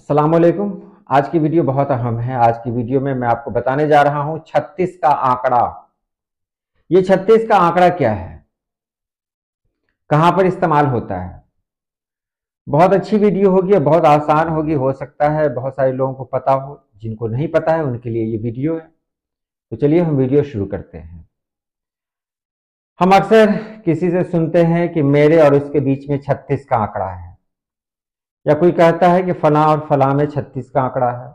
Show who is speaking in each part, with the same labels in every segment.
Speaker 1: अस्सलाम वालेकुम। आज की वीडियो बहुत अहम है। आज की वीडियो में मैं आपको बताने जा रहा हूं 36 का आंकड़ा। ये 36 का आंकड़ा क्या है, कहां पर इस्तेमाल होता है। बहुत अच्छी वीडियो होगी और बहुत आसान होगी। हो सकता है बहुत सारे लोगों को पता हो, जिनको नहीं पता है उनके लिए ये वीडियो है। तो चलिए हम वीडियो शुरू करते हैं। हम अक्सर किसी से सुनते हैं कि मेरे और उसके बीच में 36 का आंकड़ा है, या कोई कहता है कि फलां और फलां में 36 का आंकड़ा है।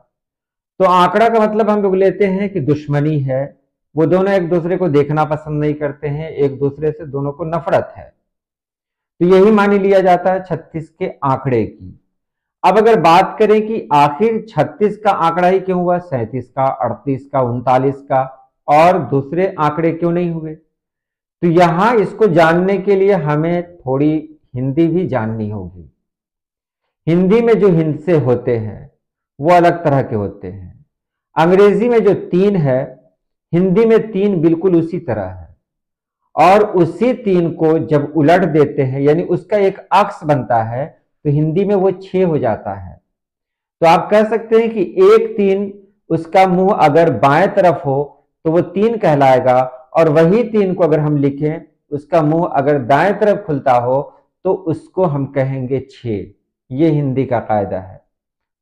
Speaker 1: तो आंकड़ा का मतलब हम लोग लेते हैं कि दुश्मनी है, वो दोनों एक दूसरे को देखना पसंद नहीं करते हैं, एक दूसरे से दोनों को नफरत है। तो यही मान लिया जाता है 36 के आंकड़े की। अब अगर बात करें कि आखिर 36 का आंकड़ा ही क्यों हुआ, 37 का, 38 का, 39 का और दूसरे आंकड़े क्यों नहीं हुए, तो यहां इसको जानने के लिए हमें थोड़ी हिंदी भी जाननी होगी। हिंदी में जो हिंसे होते हैं वो अलग तरह के होते हैं। अंग्रेजी में जो 3 है, हिंदी में 3 बिल्कुल उसी तरह है। और उसी 3 को जब उलट देते हैं, यानी उसका एक अक्स बनता है, तो हिंदी में वो 6 हो जाता है। तो आप कह सकते हैं कि एक 3 उसका मुंह अगर बाएं तरफ हो तो वो 3 कहलाएगा, और वही 3 को अगर हम लिखें, उसका मुंह अगर दाएं तरफ खुलता हो तो उसको हम कहेंगे 6। ये हिंदी का कायदा है,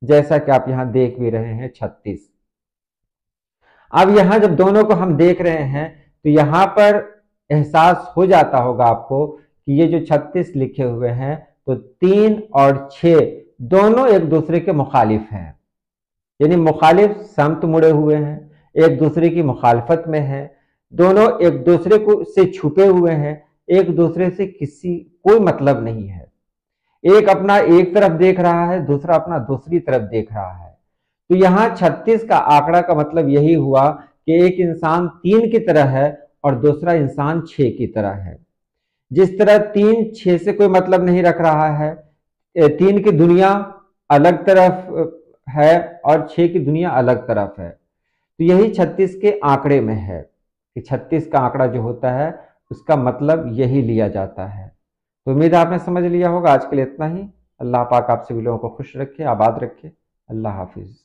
Speaker 1: जैसा कि आप यहां देख भी रहे हैं 36। अब यहां जब दोनों को हम देख रहे हैं तो यहां पर एहसास हो जाता होगा आपको कि ये जो 36 लिखे हुए हैं, तो 3 और 6 दोनों एक दूसरे के मुखालिफ हैं, यानी मुखालिफ समत मुड़े हुए हैं, एक दूसरे की मुखालफत में है। दोनों एक दूसरे को से छुपे हुए हैं, एक दूसरे से किसी कोई मतलब नहीं है। एक अपना एक तरफ देख रहा है, दूसरा अपना दूसरी तरफ देख रहा है। तो यहां 36 का आंकड़ा का मतलब यही हुआ कि एक इंसान 3 की तरह है और दूसरा इंसान 6 की तरह है। जिस तरह 3 6 से कोई मतलब नहीं रख रहा है, 3 की दुनिया अलग तरफ है और 6 की दुनिया अलग तरफ है। तो यही 36 के आंकड़े में है कि 36 का आंकड़ा जो होता है उसका मतलब यही लिया जाता है। तो उम्मीद है आपने समझ लिया होगा। आज के लिए इतना ही। अल्लाह पाक आप सभी लोगों को खुश रखे, आबाद रखे। अल्लाह हाफिज।